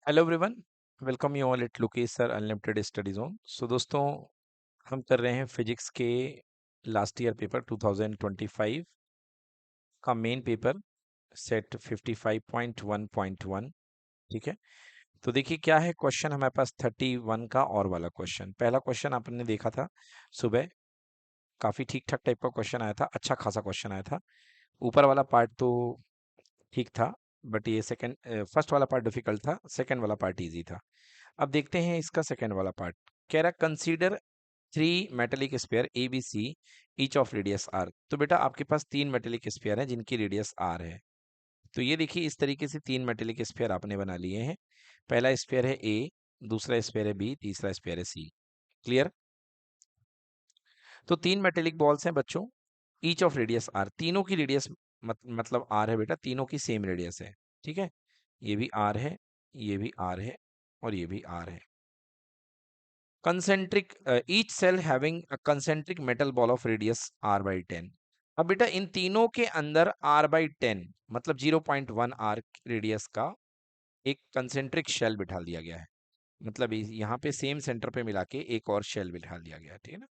Hello everyone, welcome you all at Lokesh sir unlimited study zone. So दोस्तों, हम कर रहे हैं फिजिक्स के लास्ट ईयर पेपर 2025 का मेन पेपर सेट 55.1.1। ठीक है, तो देखिए क्या है क्वेश्चन हमारे पास 31 का और वाला क्वेश्चन। पहला क्वेश्चन आपने देखा था सुबह, काफ़ी ठीक ठाक टाइप का क्वेश्चन आया था, अच्छा खासा क्वेश्चन आया था। ऊपर वाला पार्ट तो ठीक था, बट ये सेकंड फर्स्ट वाला पार्ट डिफिकल्ट था, सेकंड वाला पार्ट इजी था। अब देखते हैं इसका सेकंड वाला पार्ट। कह रहा consider three metallic sphere A B C each of radius R. तो बेटा आपके पास तीन मेटेलिक स्पेयर हैं जिनकी रेडियस आर है। तो ये देखिए इस तरीके से तीन मेटेलिक स्पेयर आपने बना लिए हैं। पहला स्पेयर है ए, दूसरा स्पेयर है बी, तीसरा स्पेयर है सी। क्लियर? तो तीन मेटेलिक बॉल्स हैं बच्चों, ईच ऑफ रेडियस आर। तीनों की रेडियस मतलब आर है बेटा, तीनों की सेम रेडियस है। ठीक है, ये भी आर है, ये भी आर है, और ये भी आर है। Concentric each shell having a concentric metal ball of radius r by 10। अब बेटा इन तीनों के अंदर r बाई 10 मतलब 0.1 r रेडियस का एक कंसेंट्रिक शेल बिठा दिया गया है। मतलब यहाँ पे सेम सेंटर पे मिला के एक और शेल बिठा दिया गया है। ठीक है ना?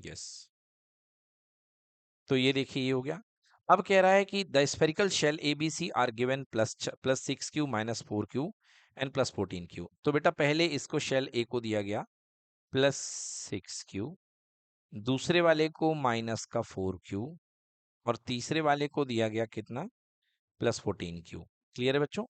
यस। तो ये देखिए ये हो गया। अब कह रहा है कि the spherical shell A B C are given plus 6q minus 4q and plus 14q। तो बेटा पहले इसको शेल ए को दिया गया +6q, दूसरे वाले को -4q, और तीसरे वाले को दिया गया कितना, +14q। क्लियर है बच्चों?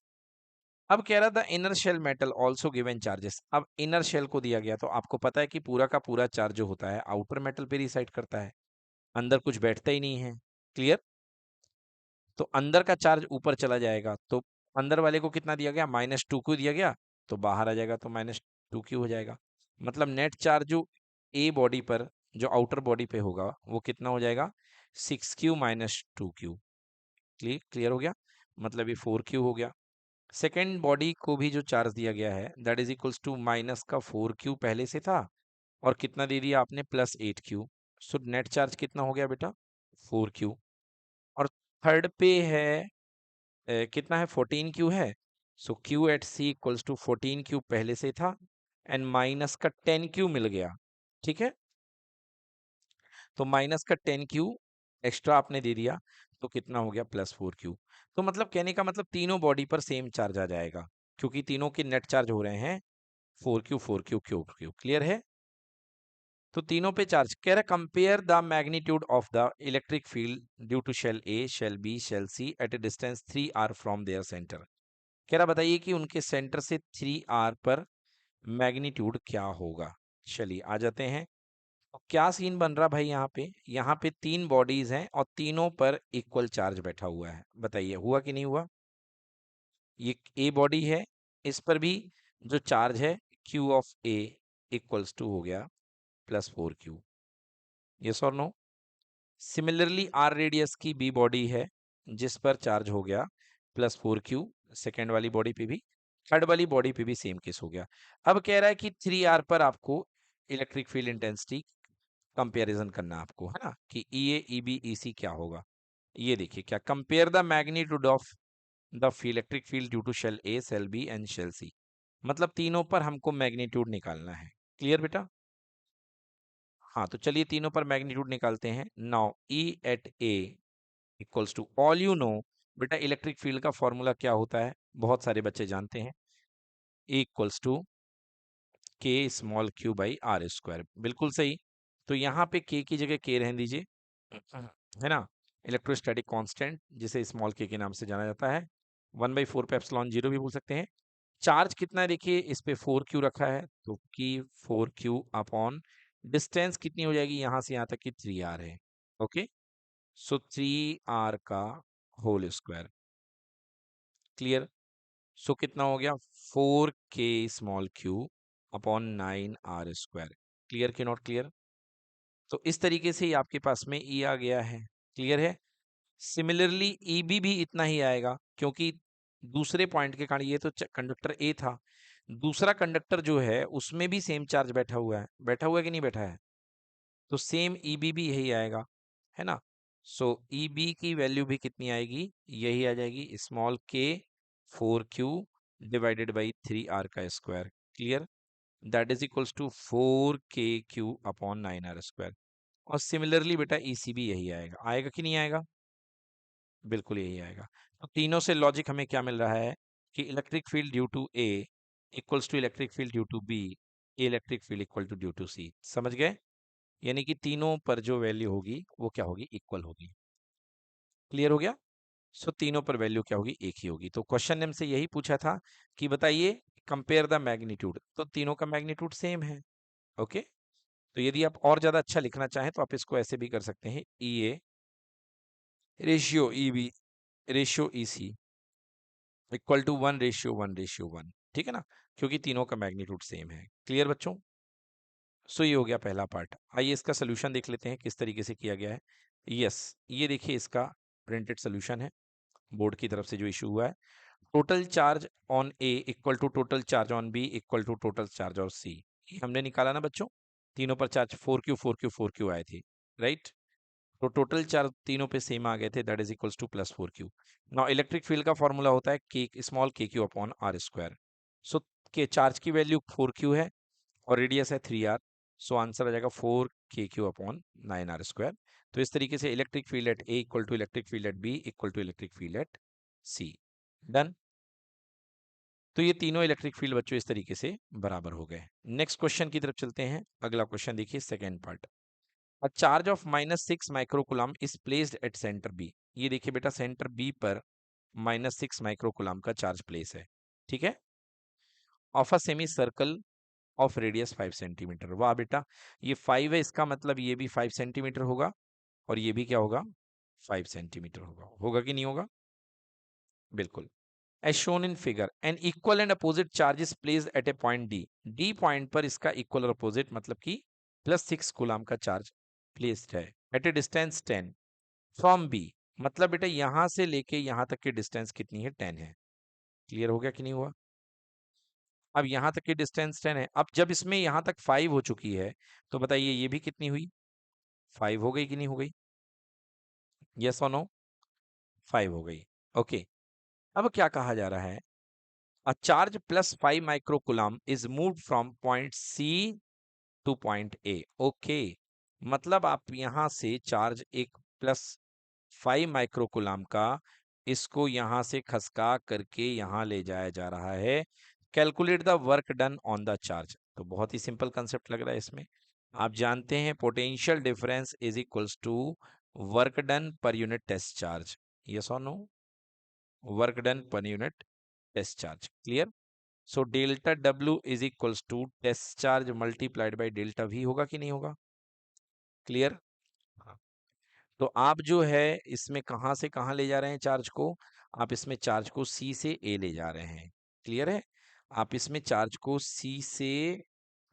अब कह रहा था inner shell metal also given charges. अब इनर शेल को दिया गया तो आपको पता है कि पूरा का पूरा चार्ज जो होता है आउटर मेटल पे रिसाइड करता है, अंदर कुछ बैठता ही नहीं है। क्लियर? तो अंदर का चार्ज ऊपर चला जाएगा, तो अंदर वाले को कितना दिया गया, -2q दिया गया, तो बाहर आ जाएगा तो -2q हो जाएगा। मतलब नेट चार्ज जो ए बॉडी पर, जो आउटर बॉडी पे होगा, वो कितना हो जाएगा, 6q माइनस 2q। क्लियर हो गया? मतलब ये 4q हो गया। सेकेंड बॉडी को भी जो चार्ज दिया गया है that is equals to minus का 4q पहले से था, और कितना दे दिया आपने, +8q। सो नेट चार्ज कितना हो गया बेटा, 4q। और थर्ड पे है कितना है, 14q है। So q at C equals to 14q पहले से था, एंड माइनस का 10q मिल गया। ठीक है, तो माइनस का 10q एक्स्ट्रा आपने दे दिया, तो कितना हो गया, +4q। तो मतलब कहने का मतलब तीनों बॉडी पर सेम चार्ज आ जाएगा, क्योंकि तीनों के नेट चार्ज हो रहे हैं 4q 4q 4q। क्लियर है? तो तीनों पे चार्ज। कह रहा compare the magnitude of the electric field due to shell A, shell B, shell C at a distance 3r from their centre. कह रहा बताइए कि उनके सेंटर से 3r पर मैग्नीट्यूड क्या होगा। चलिए आ जाते हैं। तो क्या सीन बन रहा भाई, यहाँ पे तीन बॉडीज हैं और तीनों पर इक्वल चार्ज बैठा हुआ है। बताइए हुआ कि नहीं हुआ? ये ए बॉडी है, इस पर भी जो चार्ज है Q of A equals to हो गया +4q। यस और नो? सिमिलरली आर रेडियस की बी बॉडी है, जिस पर चार्ज हो गया +4q, सेकेंड वाली बॉडी पे भी, थर्ड वाली बॉडी पे भी सेम केस हो गया। अब कह रहा है कि 3r पर आपको इलेक्ट्रिक फील्ड इंटेंसिटी कंपैरिजन करना है आपको, है ना, कि ई ए ई बी ई सी क्या होगा। ये देखिए क्या, compare the magnitude of the electric field due to shell A, shell B and shell C. मतलब तीनों पर हमको मैग्नीट्यूड निकालना है। क्लियर बेटा? हाँ, तो चलिए तीनों पर मैग्नीट्यूड निकालते हैं। Now E at A equals to, all you know, बेटा इलेक्ट्रिक फील्ड का फॉर्मूला क्या होता है, बहुत सारे बच्चे जानते हैं, E equals to K small Q by R square. बिल्कुल सही। तो यहाँ पे के की जगह के रहने दीजिए, है ना, इलेक्ट्रोस्टैटिक कांस्टेंट जिसे स्मॉल के नाम से जाना जाता है। 1/4 पे एप्सिलॉन जीरो भी बोल सकते हैं। चार्ज कितना है देखिए, इस पे 4q रखा है, तो की 4q अपॉन डिस्टेंस कितनी हो जाएगी यहाँ से यहाँ तक की 3r है। ओके, सो 3r का होल स्क्वायर। क्लियर? सो कितना हो गया, 4k small Q upon 9r square. Clear कि नॉट क्लियर? तो इस तरीके से ही आपके पास में ई आ गया है। क्लियर है? सिमिलरली ईबी भी इतना ही आएगा, क्योंकि दूसरे पॉइंट के कारण, ये तो कंडक्टर ए था, दूसरा कंडक्टर जो है उसमें भी सेम चार्ज बैठा हुआ है कि नहीं बैठा है, तो सेम ईबी भी यही आएगा, है ना। सो ईबी की वैल्यू भी कितनी आएगी, यही आ जाएगी, स्मॉल के 4q डिवाइडेड बाई 3r का square. Clear? That is equals to 4k³ upon 9r²। और सिमिलरली बेटा EC भी यही आएगा। आएगा कि नहीं आएगा? बिल्कुल यही आएगा। तो तीनों से लॉजिक हमें क्या मिल रहा है कि electric field due to A equals to electric field due to B, electric field equal to due to C. समझ गए? यानी कि तीनों पर जो वैल्यू होगी वो क्या होगी? इक्वल होगी। क्लियर हो गया? सो तीनों पर वैल्यू क्या होगी? एक ही होगी। तो क्वेश्चन हमसे यही पूछा था कि बताइए कंपेयर द मैग्नीट्यूड, तो तीनों का मैग्नीट्यूड सेम है। ओके, तो यदि आप और ज्यादा अच्छा लिखना चाहें तो आप इसको ऐसे भी कर सकते हैं, E A ratio E B ratio E C equal to 1:1:1। ठीक है ना, क्योंकि तीनों का मैग्नीट्यूड सेम है। क्लियर बच्चों? सो ये हो गया पहला पार्ट। आइए इसका सोल्यूशन देख लेते हैं किस तरीके से किया गया है। यस, ये देखिए इसका प्रिंटेड सोल्यूशन है, बोर्ड की तरफ से जो इशू हुआ है। Total charge on A equal to total charge on B equal to total charge on C. ये हमने निकाला ना बच्चों, तीनों पर चार्ज 4q 4q 4q आए थे, राइट? तो टोटल चार्ज तीनों पे सेम आ गए थे, that is equals two plus 4q। Now electric field का फॉर्मूला होता है के स्मॉल के क्यू अपॉन r²। सो के चार्ज की वैल्यू 4q है और रेडियस है 3r। सो आंसर आ जाएगा 4k³ अपॉन 9r²। तो इस तरीके से electric field at A equal to electric field at B equal to electric field at C. Done. तो ये तीनों इलेक्ट्रिक फील्ड बच्चों इस तरीके से बराबर हो गए। नेक्स्ट क्वेश्चन की तरफ चलते हैं। अगला क्वेश्चन देखिए, second part. A charge of -6 microcoulomb is placed at centre B. ये देखिए बेटा, सेंटर बी पर -6 माइक्रोकुलम का चार्ज प्लेस है, ठीक है, of a semi circle of radius 5 centimetre. वाह बेटा, ये 5 है, इसका मतलब ये भी 5 सेंटीमीटर होगा और ये भी क्या होगा? 5 सेंटीमीटर होगा। होगा कि नहीं होगा? बिल्कुल। As shown in figure, an equal and opposite charge is placed at a point D. D point पर इसका इक्वल और अपोजिट मतलब कि +6 कूलाम का चार्ज प्लेस्ड है at a distance 10 from B। मतलब बेटा यहां से लेके यहां तक की डिस्टेंस कितनी है? 10 है। क्लियर हो गया कि नहीं हुआ? अब यहां तक की डिस्टेंस 10 है। अब जब इसमें यहां तक 5 हो चुकी है तो बताइए ये भी कितनी हुई? 5 हो गई कि नहीं हो गई? यस और नो? 5 हो गई। ओके, अब क्या कहा जा रहा है? A charge +5 microcoulomb is moved from point C to point A. Okay, मतलब आप यहां से चार्ज एक +5 माइक्रोकुलाम का इसको यहां से खसका करके यहां ले जाया जा रहा है। Calculate the work done on the charge. तो बहुत ही सिंपल कंसेप्ट लग रहा है इसमें। आप जानते हैं potential difference is equals to work done per unit test charge. Yes और no? Work done per unit test charge. Clear? So delta W is equals to test charge multiplied by delta V होगा कि नहीं होगा? Clear? हाँ। तो आप जो है इसमें कहां से कहां ले जा रहे हैं चार्ज को? आप इसमें चार्ज को C से A ले जा रहे हैं। क्लियर है? आप इसमें चार्ज को C से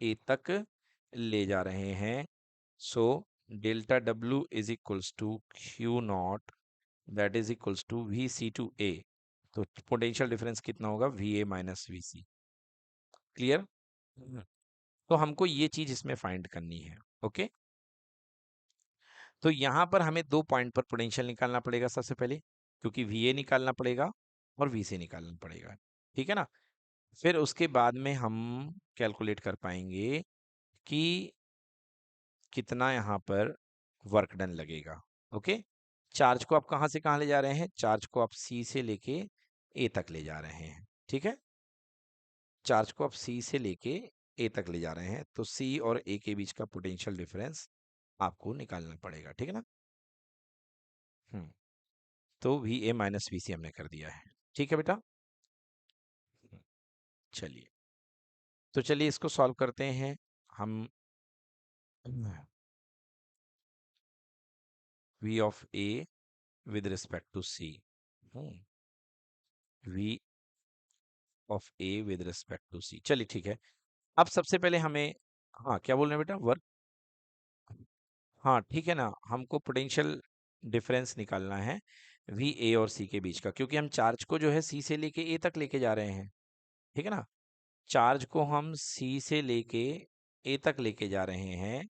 A तक ले जा रहे हैं। So delta W is equals to Q0, that is equals to VC to A। तो पोटेंशियल डिफरेंस कितना होगा? VA minus VC। क्लियर? तो हमको ये चीज इसमें फाइंड करनी है। ओके, तो यहां पर हमें 2 पॉइंट पर पोटेंशियल निकालना पड़ेगा सबसे पहले, क्योंकि VA निकालना पड़ेगा और VC निकालना पड़ेगा। ठीक है ना? फिर उसके बाद में हम कैलकुलेट कर पाएंगे कि कितना यहाँ पर वर्क डन लगेगा। ओके, चार्ज को आप कहाँ से कहाँ ले जा रहे हैं? चार्ज को आप C से लेके A तक ले जा रहे हैं। ठीक है, चार्ज को आप C से लेके A तक ले जा रहे हैं, तो C और A के बीच का पोटेंशियल डिफरेंस आपको निकालना पड़ेगा। ठीक है ना? हम्म, तो VA माइनस VC हमने कर दिया है। ठीक है बेटा? चलिए, तो चलिए इसको सॉल्व करते हैं हम। V of A with respect to C, V of A with respect to C। चलिए ठीक है। अब सबसे पहले हमें, हाँ क्या बोल रहे हैं बेटा? वर्क, हाँ ठीक है ना, हमको पोटेंशियल डिफरेंस निकालना है वी ए और सी के बीच का, क्योंकि हम चार्ज को जो है सी से लेके ए तक लेके जा रहे हैं। ठीक है ना, चार्ज को हम सी से लेके ए तक लेके जा रहे हैं,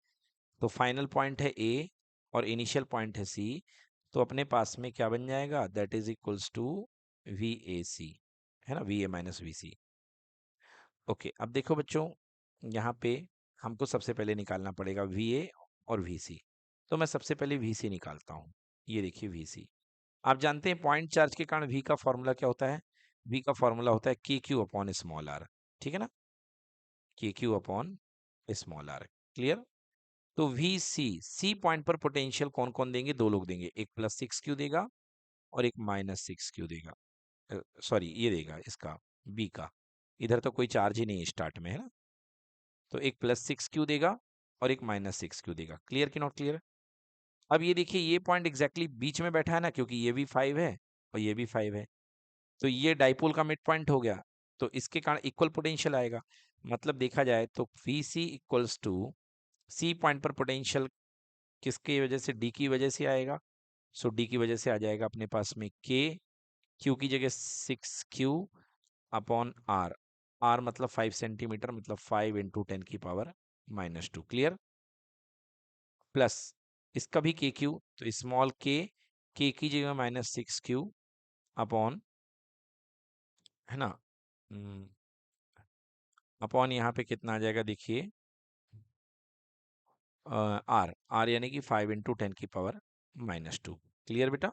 तो फाइनल पॉइंट है ए और इनिशियल पॉइंट है सी। तो अपने पास में क्या बन जाएगा? That is equals to V A C. है ना, V A minus V C. Okay, अब देखो बच्चों, यहाँ पे हमको सबसे पहले निकालना पड़ेगा वी ए और वी सी। तो मैं सबसे पहले वी सी निकालता हूँ। ये देखिए वी सी, आप जानते हैं पॉइंट चार्ज के कारण वी का फॉर्मूला क्या होता है? वी का फॉर्मूला होता है के क्यू अपॉन स्मॉल आर, ठीक है ना, K Q upon small R. Clear? तो वी सी, सी पॉइंट पर पोटेंशियल कौन कौन देंगे? दो लोग देंगे, एक प्लस सिक्स क्यू देगा और एक माइनस सिक्स क्यू देगा। सॉरी, ये देगा इसका, बी का। इधर तो कोई चार्ज ही नहीं है स्टार्ट में, है ना। तो एक प्लस सिक्स क्यू देगा और एक माइनस सिक्स क्यू देगा। क्लियर कि नॉट क्लियर? अब ये देखिए, ये पॉइंट एग्जैक्टली बीच में बैठा है ना, क्योंकि ये भी 5 है और ये भी 5 है। तो ये डाइपोल का मिड पॉइंट हो गया, तो इसके कारण इक्वल पोटेंशियल आएगा। मतलब देखा जाए तो V C equals to, C point पर पोटेंशियल किसकी वजह से? डी की वजह से आएगा। सो डी की वजह से आ जाएगा अपने पास में के, क्यू की जगह 6 क्यू अपॉन आर। आर मतलब 5 सेंटीमीटर, मतलब 5 × 10⁻⁻²। क्लियर? प्लस इसका भी के क्यू, तो स्मॉल के की जगह -6 क्यू अपॉन, है ना, अपॉन यहाँ पे कितना आ जाएगा देखिए, आर, आर यानी कि 5 × 10⁻⁻²। क्लियर बेटा?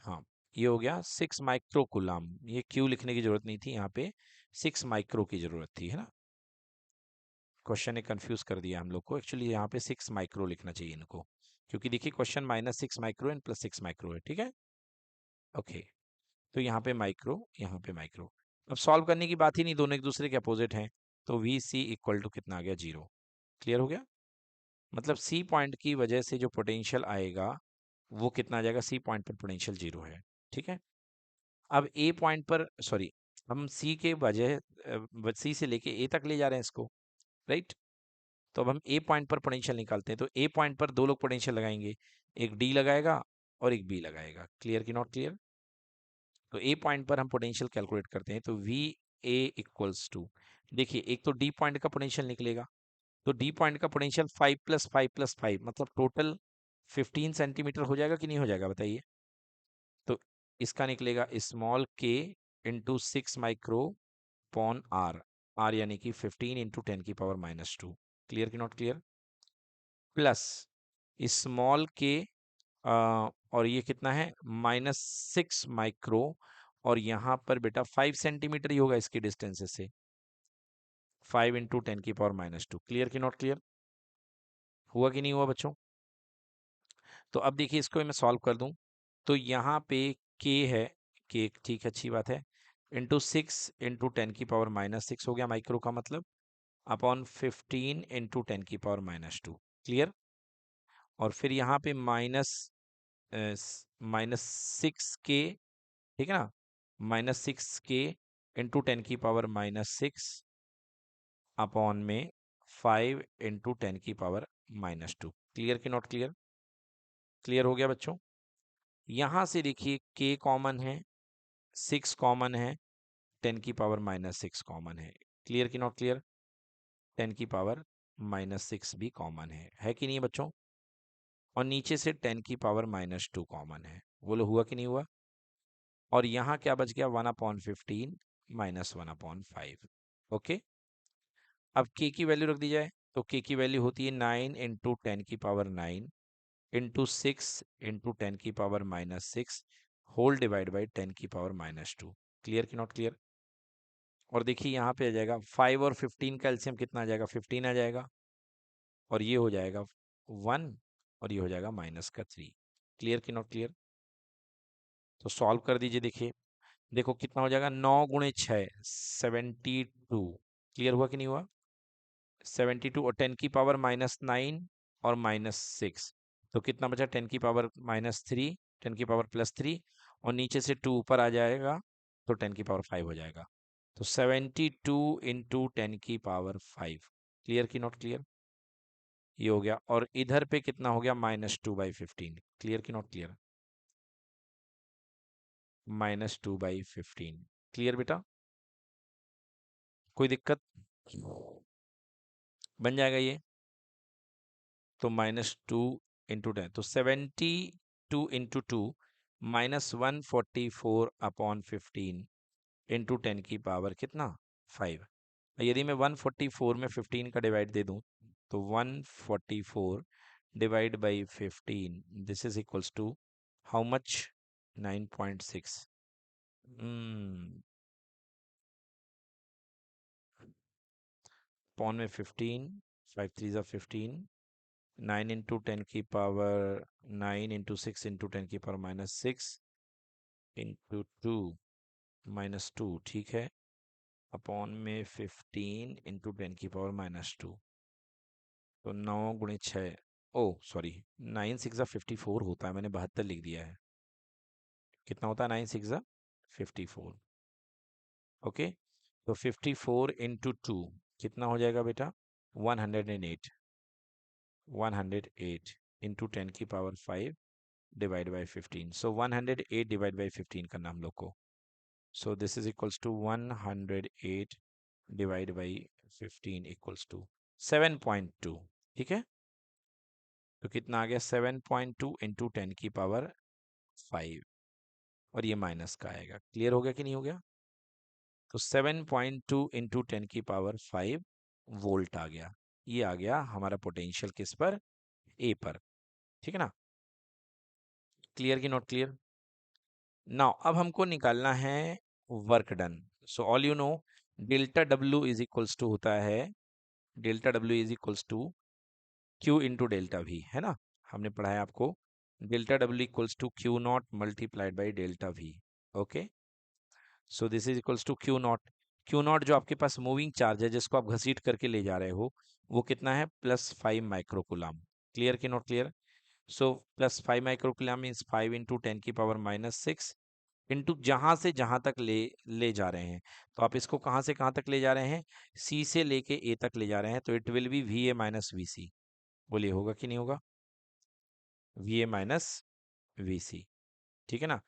हाँ, ये हो गया 6 माइक्रो कूलम। ये क्यू लिखने की जरूरत नहीं थी, यहाँ पे 6 माइक्रो की जरूरत थी, है ना। क्वेश्चन ने कंफ्यूज कर दिया हम लोग को। एक्चुअली यहाँ पे 6 माइक्रो लिखना चाहिए इनको, क्योंकि देखिए क्वेश्चन -6 माइक्रो एंड +6 माइक्रो है, ठीक है। ओके, तो यहाँ पे माइक्रो, यहाँ पे माइक्रो। अब सॉल्व करने की बात ही नहीं, दोनों एक दूसरे के अपोजिट हैं। तो वी सी इक्वल टू कितना आ गया? 0। क्लियर हो गया? मतलब सी पॉइंट की वजह से जो पोटेंशियल आएगा वो कितना आ जाएगा? सी पॉइंट पर पोटेंशियल 0 है, ठीक है। अब ए पॉइंट पर, सॉरी, हम सी के वजह, सी से लेके ए तक ले जा रहे हैं इसको, राइट। तो अब हम ए पॉइंट पर पोटेंशियल निकालते हैं। तो ए पॉइंट पर दो लोग पोटेंशियल लगाएंगे, एक डी लगाएगा और एक बी लगाएगा। क्लियर कि नॉट क्लियर? तो ए पॉइंट पर हम पोटेंशियल कैलकुलेट करते हैं। तो वी ए इक्वल्स टू, देखिए एक तो डी पॉइंट का पोटेंशियल निकलेगा। तो डी पॉइंट का पोटेंशियल 5 + 5 + 5 मतलब टोटल 15 सेंटीमीटर हो जाएगा कि नहीं हो जाएगा, बताइए। तो इसका निकलेगा स्मॉल के इंटू 6 माइक्रो पॉन आर, आर यानी कि 15 × 10⁻⁻²। क्लियर कि नॉट क्लियर? प्लस स्मॉल के, और ये कितना है? -6 माइक्रो, और यहाँ पर बेटा 5 सेंटीमीटर ही होगा इसकी डिस्टेंस से, 5 × 10⁻²। क्लियर कि नॉट क्लियर? हुआ कि नहीं हुआ बच्चों? तो अब देखिए इसको मैं सॉल्व कर दूं, तो यहाँ पे के है, के ठीक है, अच्छी बात है, इंटू 6 × 10⁻⁻6 हो गया माइक्रो का मतलब, अपॉन 15 × 10⁻²। क्लियर? और फिर यहाँ पे -6 के, ठीक है ना, -6 के × 10⁻⁻6 अपॉन में 5 × 10⁻⁻²। क्लियर कि नॉट क्लियर? क्लियर हो गया बच्चों? यहां से देखिए के कॉमन है, 6 कॉमन है, 10⁻⁻6 कॉमन है। क्लियर कि नॉट क्लियर? 10⁻⁻6 भी कॉमन है कि नहीं बच्चों? और नीचे से 10⁻⁻2 कॉमन है। बोलो हुआ कि नहीं हुआ? और यहाँ क्या बच गया? 1/15 -1/5। ओके, अब के की वैल्यू रख दी जाए, तो के की वैल्यू होती है 9 × 10⁻⁹ into 6 × 10⁻⁻6 whole divide by 10⁻⁻²। Clear कि नॉट क्लियर? और देखिए यहाँ पे आ जाएगा 5 और 15 का एलसीएम कितना आ जाएगा? 15 आ जाएगा, और ये हो जाएगा 1, और ये हो जाएगा -3। क्लियर कि नॉट क्लियर? तो सॉल्व कर दीजिए। देखिए, देखो कितना हो जाएगा, 9 × 6 72। क्लियर हुआ कि नहीं हुआ? 72 और 10⁻⁻9 और -6, तो कितना बचा? 10⁻⁻3, 10⁻+3, और नीचे से 2 ऊपर आ जाएगा तो 10⁻5 हो जाएगा। तो 72 × 10⁻5। क्लियर कि नॉट क्लियर? ये हो गया, और इधर पे कितना हो गया? -2/15। क्लियर कि नॉट क्लियर? -2/15। क्लियर बेटा? कोई दिक्कत? बन जाएगा ये, तो -2 × 10, तो 72 × 2 -144/15 इंटू 10 की पावर कितना 5। यदि मैं 144 में 15 का डिवाइड दे दूं तो 144 divide by 15 this is equals to how much 9.6। पॉन में 15, 5 3 ज़ा 15, 9 इंटू 10 की पावर 9 इंटू 6 इंटू 10 की पावर -6 इंटू 2 -2, ठीक है, अपॉन में 15 इंटू 10 की पावर -2। तो 9 गुणे 6, ओ सॉरी, 9 6 ज़ा 54 होता है, मैंने 72 लिख दिया है। कितना होता है 9 6 ज़ा 54। ओके, तो 54 इंटू 2 कितना हो जाएगा बेटा 108। 108 इंटू 10 की power 5 divide by 15। So 108 divide by 15 करना हम लोग को। So this is equals to 108 divide by 15 equals to 7.2। ठीक है, तो कितना आ गया 7.2 इंटू 10 की पावर 5, और ये माइनस का आएगा। क्लियर हो गया कि नहीं हो गया? तो 7.2 इंटू 10 की पावर 5 वोल्ट आ गया। ये आ गया हमारा पोटेंशियल किस पर, ए पर। ठीक है ना, क्लियर कि नॉट क्लियर? नाउ अब हमको निकालना है work done. So all you know delta W is equals to होता है, delta W is equals to Q into delta V, है ना, हमने पढ़ा है आपको। Delta W equals to Q naught multiplied by delta V. Okay, so this is equals to Q naught. Q naught जो आपके पास मूविंग चार्ज है जिसको आप घसीट करके ले जा रहे हो, वो कितना है +5 माइक्रोकुलाम। क्लियर कि not clear? So +5 microcoulomb means 5 into 10 की पावर -6 इंटू जहां से जहां तक ले जा रहे हैं। तो आप इसको कहां से कहां तक ले जा रहे हैं, सी से लेके ए तक ले जा रहे हैं, तो it will be V A minus V C. बोलिए होगा कि नहीं होगा, V A minus V C. ठीक है ना,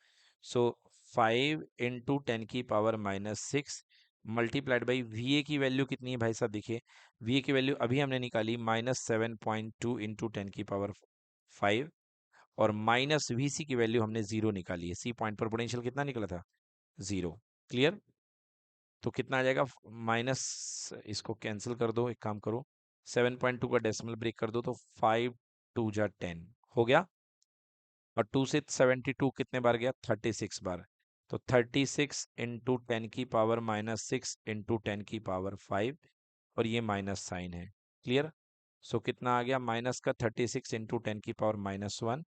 सो 5 इंटू 10 की power -6 multiplied by V A की वैल्यू कितनी है भाई साहब, देखिए वी ए की वैल्यू अभी हमने निकाली -7.2 इंटू 10 की पावर 5, और माइनस वी सी की वैल्यू हमने 0 निकाली है। सी पॉइंट पर पोटेंशियल कितना निकला था, 0। क्लियर? तो कितना आ जाएगा माइनस, इसको कैंसिल कर दो, एक काम करो 7.2 का डेसिमल ब्रेक कर दो, तो 5 2 जा 10 हो गया, और 2 से 72 कितने बार गया, 36 बार। तो 36 इंटू 10 की पावर -6 इंटू 10 की पावर 5, और ये माइनस साइन है। क्लियर? सो कितना आ गया माइनस का 36 इंटू 10 की पावर -1,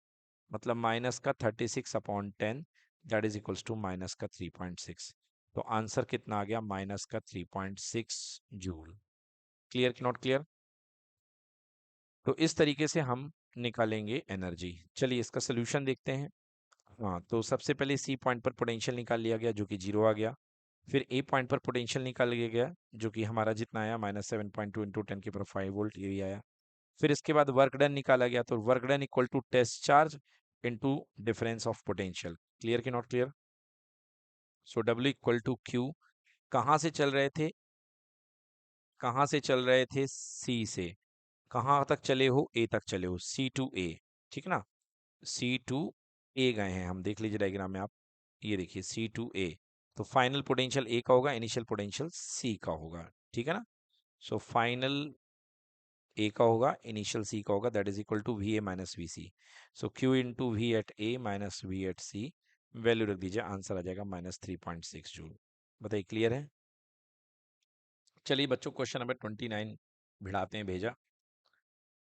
मतलब माइनस का 36/10, that is equals to minus का 3.6। तो आंसर कितना आ गया माइनस का 3.6 जूल। क्लियर कि नॉट क्लियर? तो इस तरीके से हम निकालेंगे एनर्जी। चलिए इसका सोल्यूशन देखते हैं। हाँ, तो सबसे पहले सी पॉइंट पर पोटेंशियल निकाल लिया गया जो कि 0 आ गया। फिर ए पॉइंट पर पोटेंशियल निकाल लिया गया जो कि हमारा जितना आया -7.2 इंटू 10 की पावर 5 वोल्ट, ये भी आया। फिर इसके बाद वर्क डन निकाला गया, तो work done equal to test charge into difference of potential. Clear कि not clear? So W equal to Q, कहाँ से चल रहे थे, कहाँ से चल रहे थे, सी से कहाँ तक चले हो, ए तक चले हो, सी टू ए। ठीक ना, सी टू ए गए हैं हम, देख लीजिए डायग्राम में आप, ये देखिए सी टू ए। तो फाइनल पोटेंशियल ए का होगा, इनिशियल पोटेंशियल सी का होगा। ठीक है ना, सो फाइनल ए का होगा, इनिशियल सी का होगा, that is equal to V A minus V C. So Q into V at A minus V at C, value रख दीजिए, आंसर आ जाएगा -3.6 जूल। बताइए क्लियर है? चलिए बच्चों क्वेश्चन नंबर 29 भिड़ाते हैं भेजा।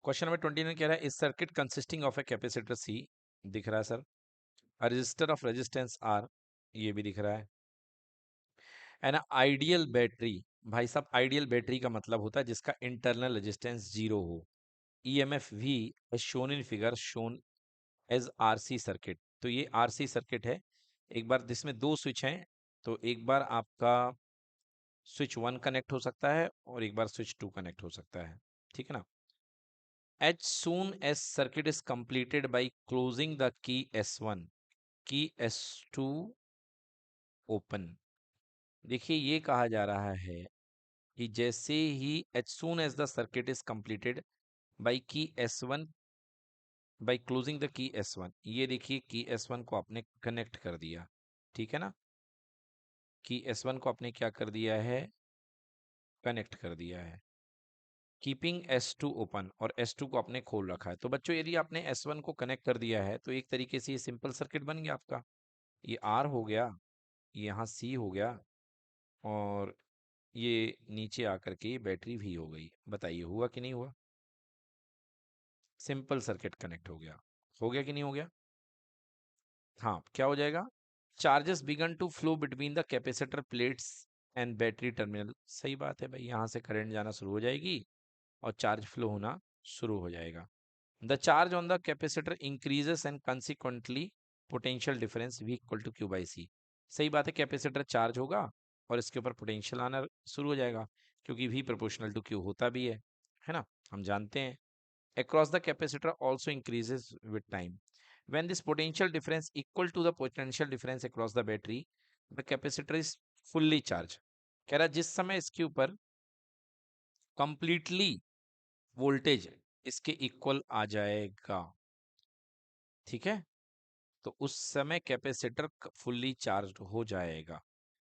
क्वेश्चन नंबर 29 कह रहा है इस circuit consisting of a capacitor C, दिख रहा है sir, a resistor of resistance R, ये भी दिख रहा है, एन आइडियल बैटरी। भाई साहब आइडियल बैटरी का मतलब होता है जिसका इंटरनल रेजिस्टेंस 0 हो। EMF V as shown in figure shown as RC circuit. तो ये आरसी सर्किट है। एक बार जिसमें दो स्विच हैं, तो एक बार आपका स्विच 1 कनेक्ट हो सकता है और एक बार स्विच 2 कनेक्ट हो सकता है। ठीक है ना, as soon as circuit is completed by closing the key S1, key S2 open। देखिए ये कहा जा रहा है कि जैसे ही as soon as the circuit is completed by key S1 by closing the key S1, ये देखिए की S1 को आपने कनेक्ट कर दिया। ठीक है ना, कि S1 को आपने क्या कर दिया है, कनेक्ट कर दिया है, कीपिंग S2 ओपन, और S2 को आपने खोल रखा है। तो बच्चों यदि आपने S1 को कनेक्ट कर दिया है तो एक तरीके से ये सिंपल सर्किट बन गया आपका। ये R हो गया, ये यहाँ C हो गया, और ये नीचे आकर के बैटरी भी हो गई। बताइए हुआ कि नहीं हुआ? सिंपल सर्किट कनेक्ट हो गया कि नहीं हो गया? हाँ, क्या हो जाएगा? Charges begin to flow between the capacitor plates and battery terminal. सही बात है भाई, यहाँ से करंट जाना शुरू हो जाएगी और चार्ज फ्लो होना शुरू हो जाएगा। The charge on the capacitor increases and consequently potential difference V equal to Q by C. सही बात है, कैपेसिटर चार्ज होगा और इसके ऊपर पोटेंशियल आना शुरू हो जाएगा, क्योंकि V प्रोपोर्शनल टू क्यू होता भी है ना, हम जानते हैं। across the capacitor also increases with time. When this potential difference equal to the potential difference across the battery, the capacitor is fully charged. कह रहा जिस समय इसके ऊपर completely वोल्टेज इसके इक्वल आ जाएगा, ठीक है, तो उस समय कैपेसिटर फुल्ली चार्ज हो जाएगा,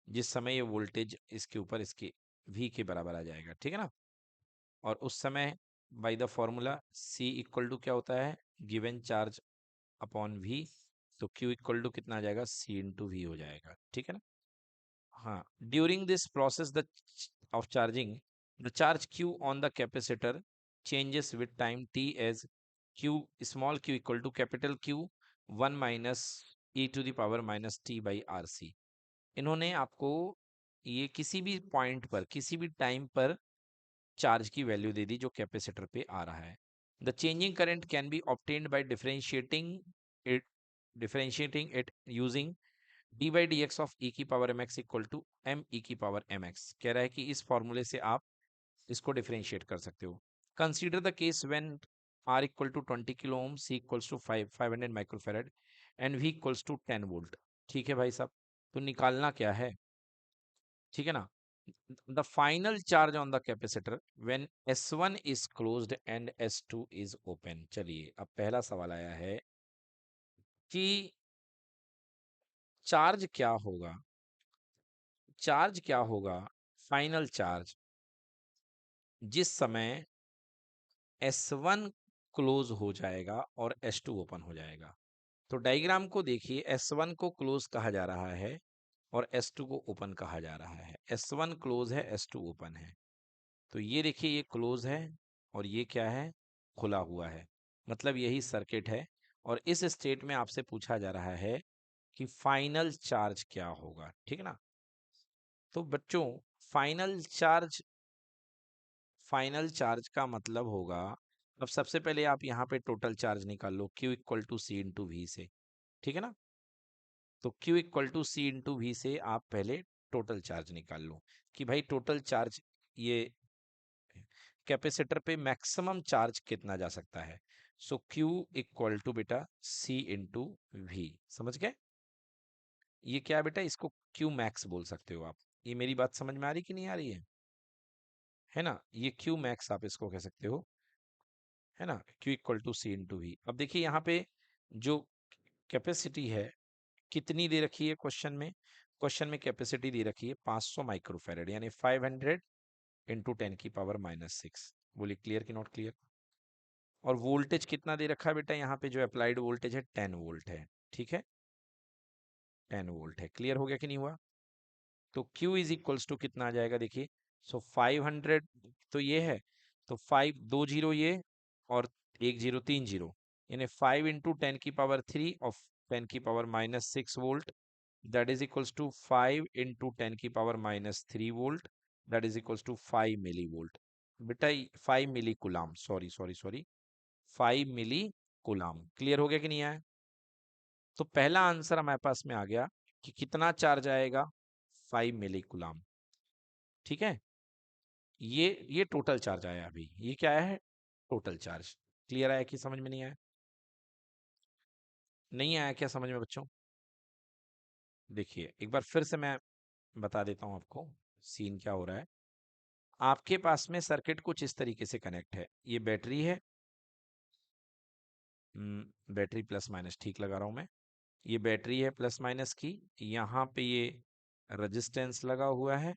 जिस समय ये वोल्टेज इसके ऊपर इसके V के बराबर आ जाएगा, ठीक है ना। और उस समय by the formula C equal to क्या होता है, गिवन चार्ज अपॉन V, तो Q इक्वल टू कितना आ जाएगा, C इंटू V हो जाएगा, ठीक है ना। हाँ, during this process the of charging the charge Q on the capacitor changes with time T as Q small q equal to capital Q 1 minus e to the power minus T by R C. इन्होंने आपको ये किसी भी point पर किसी भी time पर charge की वैल्यू दे दी जो कैपेसिटर पे आ रहा है। The changing current can be obtained by differentiating it using D by D X of E की power M X equal to M E की पावर एम एक्स। कह रहा है कि इस फॉर्मूले से आप इसको डिफरेंशिएट कर सकते हो। Consider the case when R equal to 20 kilo ohm, C equals to 500 microfarad and V equals to 10 volt. ठीक है भाई साहब, तो निकालना क्या है, ठीक है ना। The final charge on the capacitor when S1 is closed end S2 is open. चलिए अब पहला सवाल आया है कि चार्ज क्या होगा, चार्ज क्या होगा, फाइनल चार्ज जिस समय S1 क्लोज हो जाएगा और S2 ओपन हो जाएगा। तो डायग्राम को देखिए, S1 को क्लोज कहा जा रहा है और S2 को ओपन कहा जा रहा है। S1 क्लोज है, S2 ओपन है। तो ये देखिए, ये क्लोज है और ये क्या है, खुला हुआ है, मतलब यही सर्किट है। और इस स्टेट में आपसे पूछा जा रहा है कि फाइनल चार्ज क्या होगा, ठीक है ना। तो बच्चों फाइनल चार्ज, फाइनल चार्ज का मतलब होगा, अब सबसे पहले आप यहाँ पे टोटल चार्ज निकाल लो, Q equal to C into V से, ठीक है ना। तो Q equal to C into V से आप पहले टोटल चार्ज निकाल लो कि भाई टोटल चार्ज ये कैपेसिटर पे मैक्सिमम चार्ज कितना जा सकता है। सो Q इक्वल टू बेटा C इंटू वी, समझ गए। ये क्या है बेटा, इसको Q मैक्स बोल सकते हो आप। ये मेरी बात समझ में आ रही कि नहीं आ रही है ना। ये Q मैक्स आप इसको कह सकते हो, है ना। Q equal to C into V. अब देखिए यहाँ पे जो कैपेसिटी है कितनी दे रखी है क्वेश्चन में, क्वेश्चन में कैपेसिटी दे रखी है 500 माइक्रोफेरेड, यानी 500 इंटू 10 की पावर माइनस 6। बोलिए क्लियर कि नॉट क्लियर। और वोल्टेज कितना दे रखा है बेटा, यहाँ पे जो अप्लाइड वोल्टेज है 10 वोल्ट है, ठीक है, 10 वोल्ट है। क्लियर हो गया कि नहीं हुआ। तो Q इज इक्वल्स टू कितना आ जाएगा देखिए, सो 500 तो ये है, तो 5 2 जीरो ये, और 1 जीरो 3 जीरो, यानी 5 इंटू 10 की पावर 3 ऑफ 10 की power minus 6 volt, that is equals to 5 into 10 की power minus 3 volt, that is equals to 5 milli volt. बेटा 5 milli coulomb, sorry sorry sorry, 5 milli coulomb. Clear हो गया कि नहीं आया। तो पहला आंसर हमारे पास में आ गया कि कितना चार्ज आएगा, 5 मिली कुलाम, ठीक है। ये टोटल चार्ज आया, अभी ये क्या आया है, टोटल चार्ज। क्लियर आया कि समझ में नहीं आया, नहीं आया क्या समझ में बच्चों। देखिए एक बार फिर से मैं बता देता हूं आपको सीन क्या हो रहा है। आपके पास में सर्किट कुछ इस तरीके से कनेक्ट है, ये बैटरी है, बैटरी प्लस माइनस ठीक लगा रहा हूं मैं, ये बैटरी है प्लस माइनस की, यहाँ पे ये रेजिस्टेंस लगा हुआ है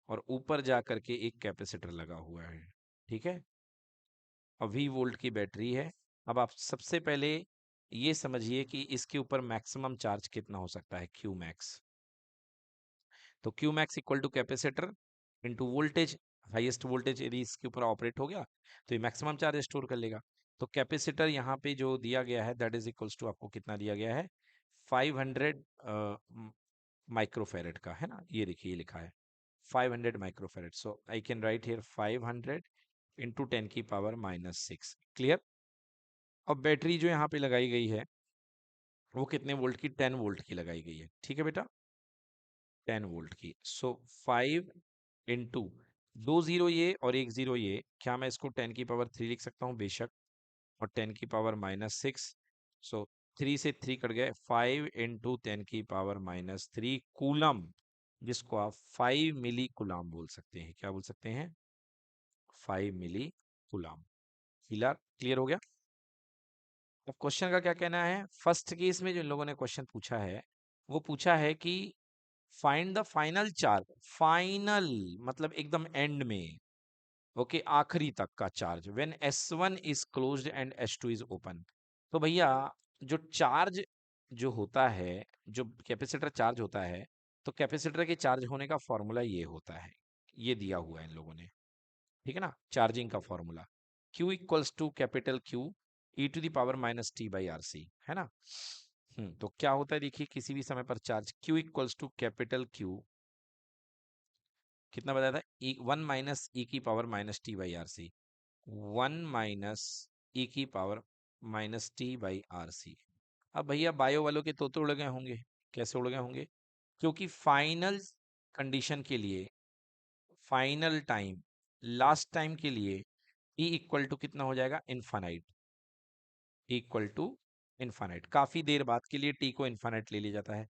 और ऊपर जा करके एक कैपेसिटर लगा हुआ है। ठीक है, और V वोल्ट की बैटरी है। अब आप सबसे पहले ये समझिए कि इसके ऊपर मैक्सिमम चार्ज कितना हो सकता है, Q मैक्स। तो Q max equal to capacitor into voltage. Highest voltage यदि इसके ऊपर ऑपरेट हो गया तो ये मैक्सिमम चार्ज स्टोर कर लेगा। तो कैपेसिटर यहाँ पे जो दिया गया है दैट इज इक्वल्स टू, आपको कितना दिया गया है, 500 माइक्रोफेरेड का, है ना। ये देखिए ये लिखा है 500 microfarad. So I can write here 500 into 10⁻⁻⁶। Clear. और बैटरी जो यहाँ पे लगाई गई है वो कितने वोल्ट की, 10 वोल्ट की लगाई गई है। ठीक है बेटा, 10 वोल्ट की। सो 5 इंटू 2 0 ये और 1 0 ये, क्या मैं इसको 10⁻³ लिख सकता हूँ? बेशक। और 10⁻⁻⁶। सो 3 से 3 कट गए, 5 इंटू 10⁻⁻³ कूलम, जिसको आप 5 मिली कूलम बोल सकते हैं। क्या बोल सकते हैं? 5 मिली कूलम। क्लियर हो गया। अब क्वेश्चन का क्या कहना है? फर्स्ट केस में जो इन लोगों ने क्वेश्चन पूछा है वो पूछा है कि find the final charge. Final मतलब एकदम एंड में, ओके, आखिरी तक का charge when S1 is closed end S2 is open. तो भैया जो चार्ज जो होता है, जो कैपेसिटर चार्ज होता है, तो कैपेसिटर के चार्ज होने का फॉर्मूला ये होता है, ये दिया हुआ है इन लोगों ने। ठीक है ना, चार्जिंग का formula Q equals to capital Q e⁻⁻t/RC, है ना। तो क्या होता है देखिए, किसी भी समय पर charge Q equals to capital Q कितना बताया था, 1 - e⁻t/RC, 1 - e⁻t/RC। अब भैया बायो वालों के तोते उड़ गए होंगे। कैसे उड़ गए होंगे? क्योंकि फाइनल कंडीशन के लिए, फाइनल टाइम, लास्ट टाइम के लिए E इक्वल टू कितना हो जाएगा, इनफाइनाइट। इक्वल टू इनफाइनाइट, काफी देर बाद के लिए T को इनफाइनाइट ले लिया जाता है।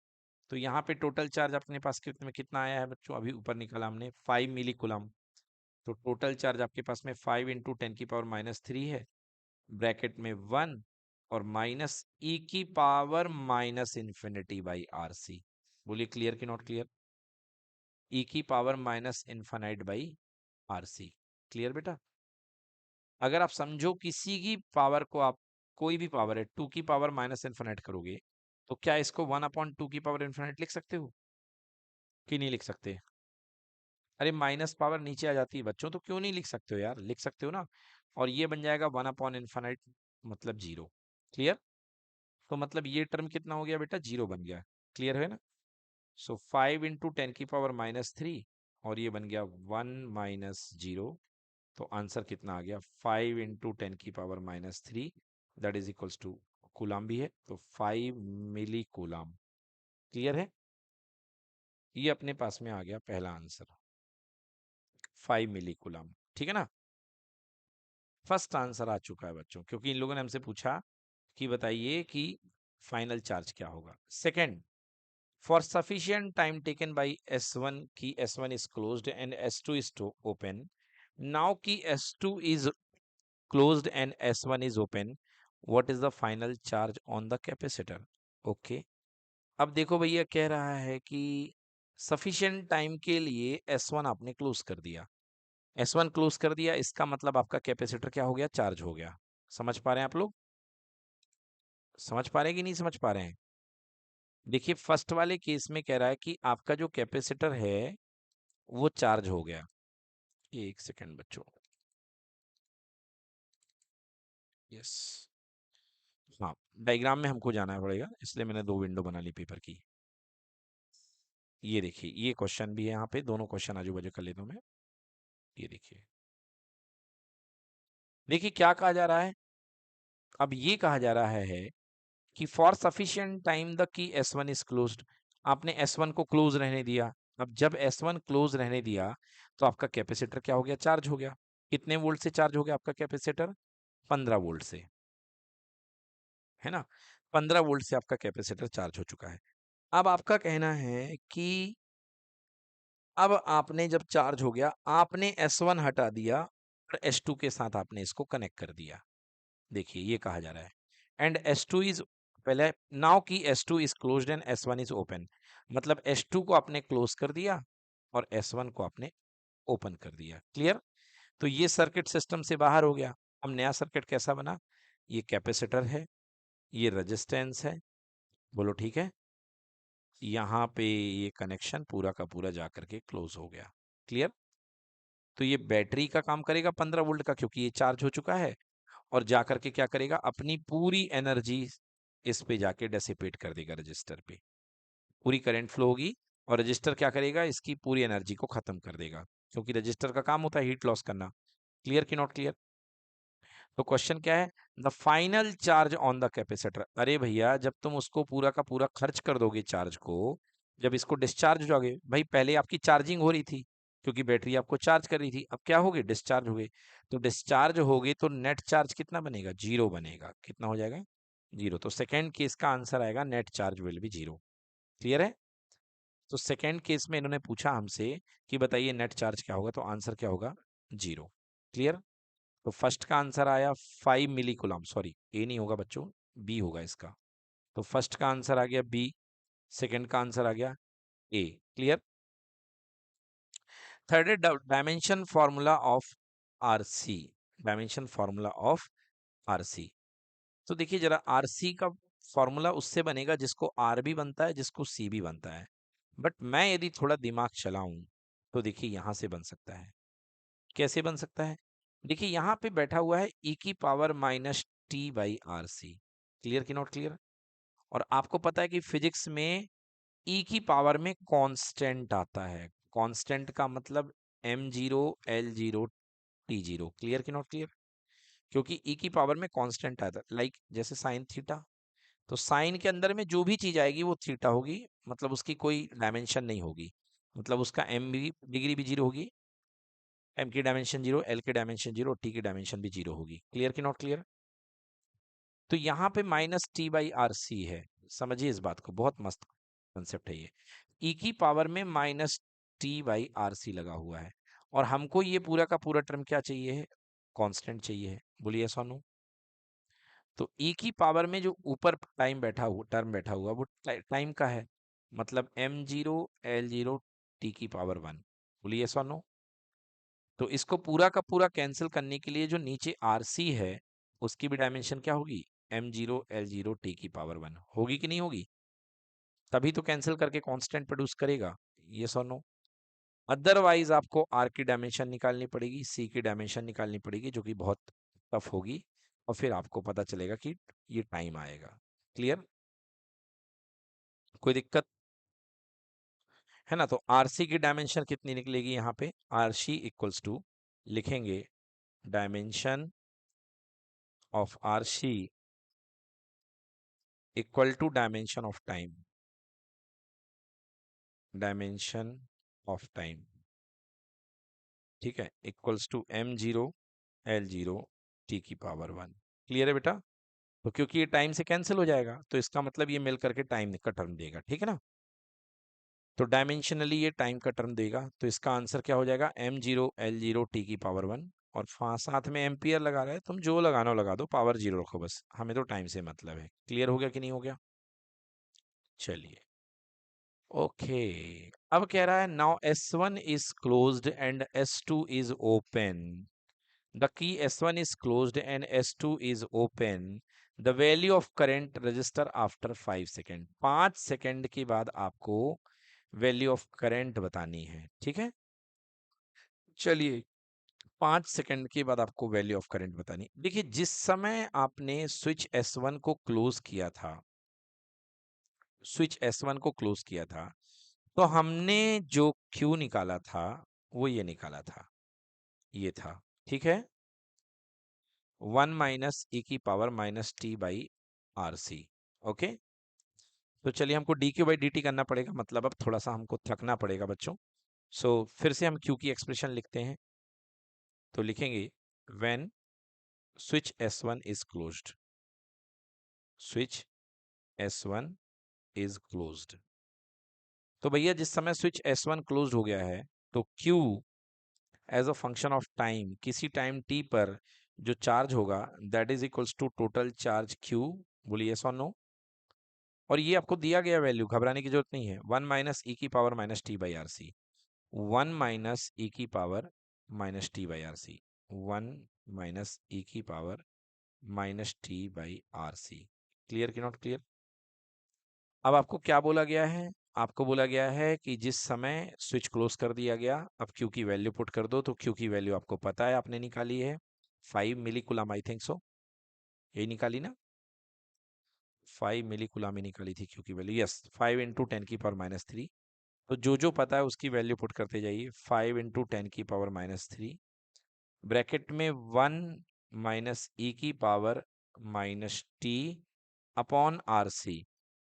तो यहाँ पे टोटल चार्ज अपने पास कितने में कितना आया है बच्चों? अभी ऊपर निकाला हमने 5 मिली कूलम। तो टोटल चार्ज आपके पास में 5 इंटू 10⁻³ है, ब्रैकेट में 1 और माइनस e⁻⁻∞/RC। बोलिए क्लियर कि नॉट क्लियर? e⁻⁻∞/RC। क्लियर बेटा। अगर आप समझो किसी की पावर को आप, कोई भी पावर है, 2⁻∞ करोगे तो क्या इसको 1/2⁻∞ लिख सकते हो कि नहीं लिख सकते? अरे माइनस पावर नीचे आ जाती है बच्चों, तो क्यों नहीं लिख सकते हो यार? लिख सकते हो ना। और ये बन जाएगा 1/∞, मतलब 0। क्लियर। तो मतलब ये टर्म कितना हो गया बेटा, 0 बन गया। क्लियर है ना। सो 5 इंटू 10⁻³ और ये बन गया 1 - 0। तो आंसर कितना आ गया, 5 into 10⁻³ that is equals to, coulomb भी है तो 5 मिली कूलम। क्लियर है। ये अपने पास में आ गया पहला आंसर, 5 मिली कूलम। ठीक है ना। फर्स्ट आंसर आ चुका है बच्चों, क्योंकि इन लोगों ने हमसे पूछा कि बताइए कि फाइनल चार्ज क्या होगा। Second, for sufficient time taken by S1 की S1 is closed and S2 is to open, now की S2 is closed and S1 is open, what is the final charge on the capacitor? Okay. अब देखो भैया कह रहा है कि sufficient time के लिए S1 आपने क्लोज कर दिया। S1 क्लोज कर दिया, इसका मतलब आपका कैपेसिटर क्या हो गया, चार्ज हो गया। समझ पा रहे हैं आप लोग? समझ पा रहे हैं कि नहीं समझ पा रहे हैं? देखिए फर्स्ट वाले केस में कह रहा है कि आपका जो कैपेसिटर है वो चार्ज हो गया। एक सेकंड बच्चों, यस, हाँ, डायग्राम में हमको जाना पड़ेगा इसलिए मैंने 2 विंडो बना ली पेपर की। ये देखिए ये क्वेश्चन भी है, यहाँ पे दोनों क्वेश्चन आजू बाजू कर लेता हूँ मैं। ये देखिए, देखिए क्या कहा जा रहा है। अब ये कहा जा रहा है कि for sufficient time the key S1 is closed. आपने S1 को क्लोज रहने दिया। अब जब S1 क्लोज रहने दिया तो आपका कैपेसिटर क्या हो गया, चार्ज हो गया। कितने वोल्ट से चार्ज हो गया आपका कैपेसिटर? 15 वोल्ट से, है ना। 15 वोल्ट से आपका कैपेसिटर चार्ज हो चुका है। अब आपका कहना है कि अब आपने जब चार्ज हो गया, आपने S1 हटा दिया और S2 के साथ आपने इसको कनेक्ट कर दिया। देखिए ये कहा जा रहा है एंड S2 इज, पहले नाउ की S2 is closed end S1 is open. मतलब S2 को आपने क्लोज कर दिया और S1 को आपने ओपन कर दिया। क्लियर? तो ये सर्किट सिस्टम से बाहर हो गया। अब नया सर्किट कैसा बना? ये कैपेसिटर है, ये रेजिस्टेंस है, बोलो ठीक है। यहाँ पे ये कनेक्शन पूरा का पूरा जा करके क्लोज हो गया। क्लियर? तो ये बैटरी का काम करेगा 15 वोल्ट का, क्योंकि ये चार्ज हो चुका है, और जा करके क्या करेगा, अपनी पूरी एनर्जी इस पे जाके डेसिपेट कर देगा रजिस्टर पे। पूरी करंट फ्लो होगी और रजिस्टर क्या करेगा, इसकी पूरी एनर्जी को खत्म कर देगा, क्योंकि रजिस्टर का काम होता है हीट लॉस करना। क्लियर कि नॉट क्लियर? तो क्वेश्चन क्या है, the final charge on the capacitor. अरे भैया, जब तुम उसको पूरा का पूरा खर्च कर दोगे चार्ज को, जब इसको डिस्चार्ज हो जाओगे, भाई पहले आपकी चार्जिंग हो रही थी क्योंकि बैटरी आपको चार्ज कर रही थी, अब क्या हो गए, डिस्चार्ज हो गए। तो डिस्चार्ज हो गए तो नेट चार्ज कितना बनेगा, जीरो बनेगा। कितना हो जाएगा, जीरो। तो सेकेंड केस का आंसर आएगा net charge will be zero. Clear है? तो सेकेंड केस में इन्होंने पूछा हमसे कि बताइए नेट चार्ज क्या होगा, तो आंसर क्या होगा, जीरो। क्लियर? तो फर्स्ट का आंसर आया 5 मिली कूलम, सॉरी ए नहीं होगा बच्चों, बी होगा इसका। तो फर्स्ट का आंसर आ गया बी, सेकंड का आंसर आ गया ए। क्लियर? थर्ड है dimension formula of RC. Dimension formula of RC. तो देखिए जरा, आरसी का फॉर्मूला उससे बनेगा जिसको आर भी बनता है, जिसको सी भी बनता है। बट मैं यदि थोड़ा दिमाग चलाऊं तो देखिए यहां से बन सकता है। कैसे बन सकता है? देखिए यहाँ पे बैठा हुआ है ई की power minus T by R C. Clear कि नॉट क्लियर? और आपको पता है कि फिजिक्स में ई की पावर में कांस्टेंट आता है। कांस्टेंट का मतलब M zero, L zero, T zero. Clear कि नॉट क्लियर? क्योंकि ई की पावर में कांस्टेंट आता है, लाइक जैसे साइन थीटा। तो साइन के अंदर में जो भी चीज आएगी वो थीटा होगी, मतलब उसकी कोई डायमेंशन नहीं होगी, मतलब उसका एम भी डिग्री भी जीरो होगी, एम की डायमेंशन जीरो, एल की डायमेंशन जीरो, टी की डायमेंशन भी जीरो होगी। क्लियर कि नॉट क्लियर? तो यहाँ पे minus T by R C है। समझिए इस बात को, बहुत मस्त कंसेप्ट है ये। ई की पावर में minus T by R C लगा हुआ है, और हमको ये पूरा का पूरा टर्म क्या चाहिए है, कांस्टेंट चाहिए है। बोलिए सोनू। तो ई की पावर में जो ऊपर टाइम बैठा हुआ, टर्म बैठा हुआ, वो टाइम का है, मतलब M zero, L zero, T की पावर वन। बोलिए सोनू। तो इसको पूरा का पूरा कैंसिल करने के लिए जो नीचे आर सी है, उसकी भी डायमेंशन क्या होगी, M zero, L zero, T की पावर वन होगी कि नहीं होगी? तभी तो कैंसिल करके कांस्टेंट प्रोड्यूस करेगा। ये और नो? अदरवाइज आपको आर की डायमेंशन निकालनी पड़ेगी, सी की डायमेंशन निकालनी पड़ेगी, जो कि बहुत टफ होगी, और फिर आपको पता चलेगा कि ये टाइम आएगा। क्लियर? कोई दिक्कत है ना? तो आर सी की डायमेंशन कितनी निकलेगी यहाँ पे, आर सी इक्वल्स टू, लिखेंगे dimension of R C equal to dimension of time. Dimension of time, ठीक है, equals to M zero, L zero, T की पावर वन। क्लियर है बेटा? तो क्योंकि ये टाइम से कैंसिल हो जाएगा, तो इसका मतलब ये मिल करके टाइम का टर्म देगा। ठीक है ना? तो डायमेंशनली ये टाइम का टर्म देगा, तो इसका आंसर क्या हो जाएगा, M zero, L zero, T की पावर वन। और साथ में एम्पियर लगा रहा है, तुम जो लगाना हो लगा दो, पावर जीरो रखो बस, हमें तो टाइम से मतलब है। क्लियर हो गया कि नहीं हो गया? चलिए, ओके। अब कह रहा है now S1 is closed end S2 is open. The key S1 is closed and S2 is open. The value of current register after 5 second. 5 second के बाद आपको वैल्यू ऑफ करंट बतानी है। ठीक है? चलिए, 5 सेकेंड के बाद आपको वैल्यू ऑफ करंट बतानी। देखिए, जिस समय आपने स्विच S1 को क्लोज किया था, स्विच S1 को क्लोज किया था, तो हमने जो Q निकाला था वो ये निकाला था, ये था। ठीक है? 1 माइनस ई की power minus T by R C. Okay? तो चलिए, हमको D Q by D T करना पड़ेगा, मतलब अब थोड़ा सा हमको थकना पड़ेगा बच्चों। सो फिर से हम क्यू की एक्सप्रेशन लिखते हैं। तो लिखेंगे when switch S one is closed, switch S one is closed. तो भैया जिस समय स्विच एस वन क्लोज्ड हो गया है, तो Q as a function of time, किसी टाइम टी पर जो चार्ज होगा, that is equals to total charge Q. बोलिए yes or no? और ये आपको दिया गया वैल्यू, घबराने की जरूरत नहीं है। 1 माइनस ई की power minus T by R C, 1 minus ई की power minus T by R C, 1 minus ई की power minus T by R C. Clear कि नॉट क्लियर? अब आपको क्या बोला गया है? आपको बोला गया है कि जिस समय स्विच क्लोज कर दिया गया, अब क्यू की वैल्यू पुट कर दो। तो क्यू की वैल्यू आपको पता है, आपने निकाली है 5 मिली कुलाम, आई थिंक सो, यही निकाली ना? 5 मिली कुलाम ही निकाली थी क्यू की वैल्यू, यस, 5 इंटू 10 की पावर माइनस 3। तो जो पता है उसकी वैल्यू पुट करते जाइए, 5 इंटू 10 की पावर माइनस 3, ब्रैकेट में 1 माइनस ई की power minus T upon R C.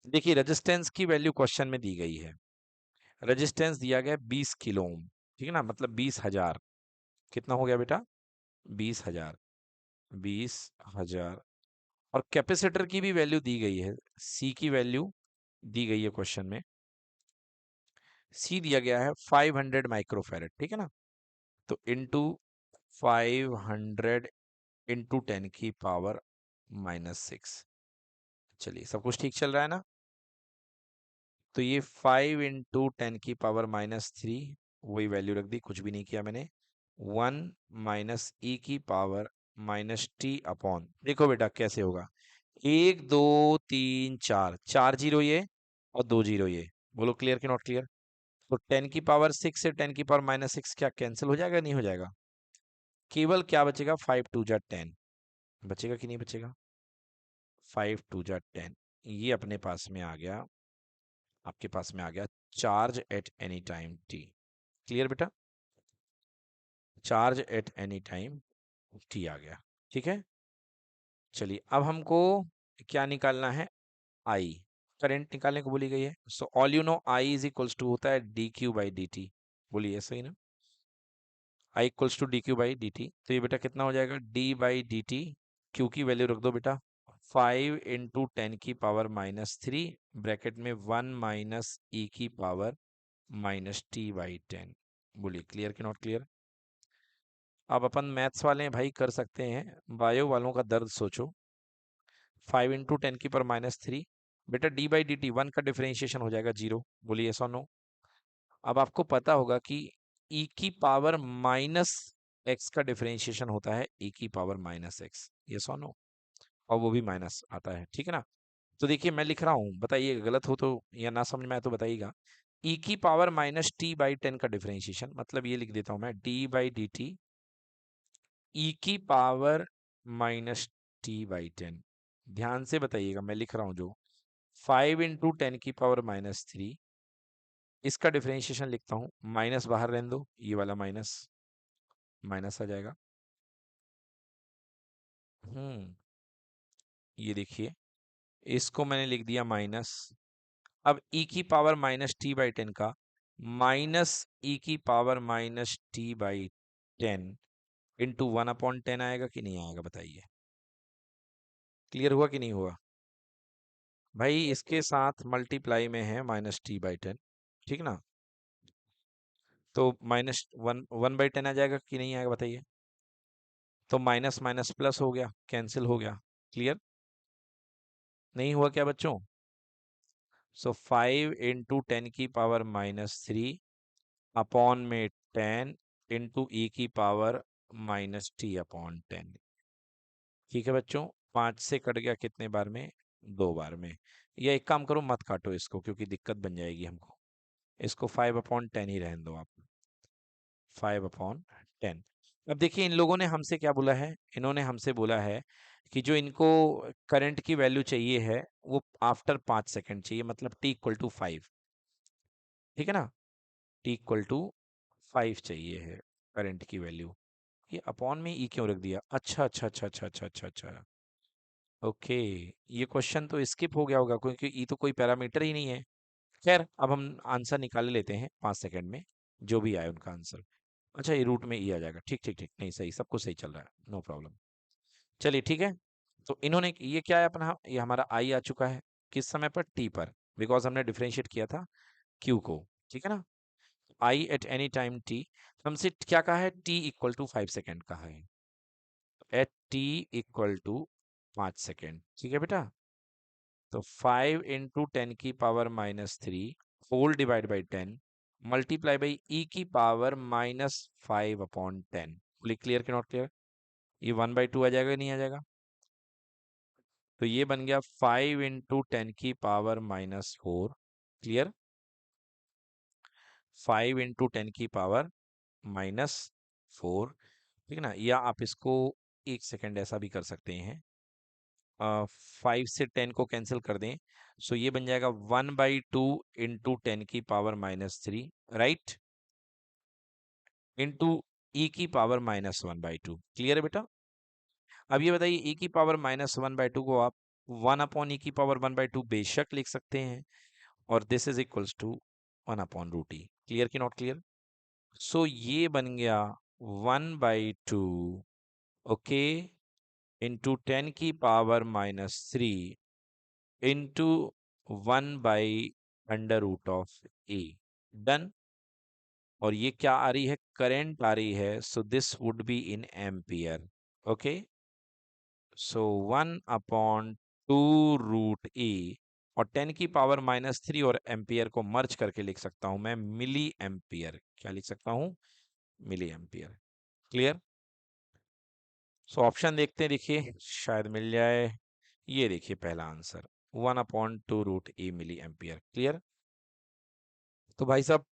देखिए रेजिस्टेंस की वैल्यू क्वेश्चन में दी गई है, रेजिस्टेंस दिया गया 20 किलो ओम, ठीक है ना, मतलब 20,000। कितना हो गया बेटा? 20,000, 20,000। और कैपेसिटर की भी वैल्यू दी गई है, सी की वैल्यू दी गई है क्वेश्चन में। सी दिया गया है 500 माइक्रोफेरेड, ठीक है ना। तो इनटू 500 इंटू 10 की पावर माइनस 6। चलिए सब कुछ ठीक चल रहा है ना? तो ये 5 इंटू 10 की पावर माइनस 3, वही वैल्यू रख दी, कुछ भी नहीं किया मैंने। 1 माइनस ई की पावर माइनस टी अपॉन, देखो बेटा कैसे होगा, 1 2 3 4, 4 जीरो ये और 2 जीरो ये। बोलो क्लियर कि नॉट क्लियर? तो 10 की पावर 6 से 10 की पावर माइनस 6 क्या कैंसिल हो जाएगा? नहीं हो जाएगा। केवल क्या बचेगा? 5 टू जा 10 बचेगा कि नहीं बचेगा? 5 टू जा 10, ये अपने पास में आ गया, आपके पास में आ गया charge at any time T. Clear बेटा? Charge at any time T आ गया, ठीक है। चलिए अब हमको क्या निकालना है? आई, करंट निकालने को बोली गई है। So all you know I is equals to होता है D Q by D T. बोलिए सही ना? I equals to D Q by D T. तो ये बेटा कितना हो जाएगा? D by D T, Q की वैल्यू रख दो बेटा, 5 इंटू 10 की पावर माइनस 3, ब्रैकेट में 1 माइनस ई की पावर माइनस टी बाई 10। बोलिए क्लियर कि नॉट क्लियर? अब अपन मैथ्स वाले हैं भाई, कर सकते हैं, बायो वालों का दर्द सोचो। 5 इंटू 10 की पावर माइनस 3, बेटा डी बाई डी टी 1 का डिफरेंशिएशन हो जाएगा 0। बोलिए यस और नो? अब आपको पता होगा कि e की पावर माइनस एक्स का डिफरेंशिएशन होता है e की पावर माइनस एक्स, यस और नो? और वो भी माइनस आता है, ठीक है ना। तो देखिए मैं लिख रहा हूँ, बताइए गलत हो तो या ना समझ में आए तो बताइएगा। e की पावर माइनस टी बाई 10 का डिफरेंशिएशन, मतलब ये लिख देता हूँ मैं, D by D T E की पावर माइनस टी बाई 10। ध्यान से बताइएगा, मैं लिख रहा हूँ जो 5 इंटू 10 की पावर माइनस 3, इसका डिफरेंशिएशन लिखता हूँ, माइनस बाहर रहने दो, ये वाला माइनस माइनस आ जाएगा। ये देखिए, इसको मैंने लिख दिया माइनस। अब e की पावर माइनस टी बाई 10 का माइनस e की power minus T by 10 into 1/10 आएगा कि नहीं आएगा? बताइए क्लियर हुआ कि नहीं हुआ? भाई इसके साथ मल्टीप्लाई में है माइनस टी बाई 10, ठीक ना। तो माइनस 1/10 आ जाएगा कि नहीं आएगा? बताइए। तो माइनस माइनस प्लस हो गया, कैंसिल हो गया। क्लियर नहीं हुआ क्या बच्चों? सो 5 इंटू 10 की पावर माइनस 3 अपॉन में 10 इंटू ई की पावर माइनस टी अपॉन 10। ठीक है बच्चों, 5 से कट गया कितने बार में? 2 बार में। या एक काम करो, मत काटो इसको क्योंकि दिक्कत बन जाएगी हमको, इसको 5/10 ही रहने दो आप, 5/10। अब देखिए इन लोगों ने हमसे क्या बोला है, इन्होंने हमसे बोला है कि जो इनको करंट की वैल्यू चाहिए है वो आफ्टर 5 सेकंड चाहिए, मतलब t इक्वल टू 5, ठीक है ना। t इक्वल टू 5 चाहिए है करंट की वैल्यू। ये अपॉन में ई क्यों रख दिया? अच्छा अच्छा अच्छा अच्छा अच्छा अच्छा अच्छा, ओके। ये क्वेश्चन तो स्किप हो गया होगा क्योंकि ई तो कोई पैरामीटर ही नहीं है। खैर अब हम आंसर निकाल लेते हैं 5 सेकंड में, जो भी आए उनका आंसर। अच्छा ये रूट में ई आ जाएगा, ठीक ठीक ठीक, नहीं सही, सब कुछ सही चल रहा है, नो प्रॉब्लम। चलिए ठीक है। तो इन्होंने ये क्या है अपना, ये हमारा आई आ चुका है किस समय पर? टी पर, बिकॉज हमने डिफरेंशिएट किया था क्यू को, ठीक है ना। आई एट एनी टाइम टी, हमसे क्या कहा है? टी इक्वल टू 5 सेकेंड कहा है, at T equal to 5 second, ठीक है बेटा। तो 5 × 10⁻³ whole divide by 10 multiply by e⁻⁻5/10। Fully clear कि नॉट क्लियर? ये 1/2 आ जाएगा, नहीं आ जाएगा? तो ये बन गया 5 × 10⁻⁻4। क्लियर? 5 × 10⁻⁻4, ठीक है ना? या आप इसको एक सेकेंड ऐसा भी कर सकते हैं, 5 से 10 को कैंसिल कर दें, सो ये बन जाएगा 1/2 × 10⁻⁻3, राइट, इंटू e⁻⁻1/2। क्लियर है बेटा? अब ये बताइए e⁻⁻1/2 को आप 1/e⁻1/2 बेशक लिख सकते हैं, और this is equals to 1/√e। Clear कि नॉट क्लियर? सो ये बन गया 1/2, okay, into 10⁻³ into 1/√e। Done. और ये क्या आ रही है? करंट आ रही है, so this would be in ampere. Okay, so 1/2√e, और 10⁻³ और एम्पियर को मर्ज करके लिख सकता हूं मैं मिली एम्पियर। क्या लिख सकता हूं? Milliampere. Clear? So option देखते हैं, देखिए शायद मिल जाए। ये देखिए पहला answer 1/2√e milli ampere. Clear? तो भाई साहब,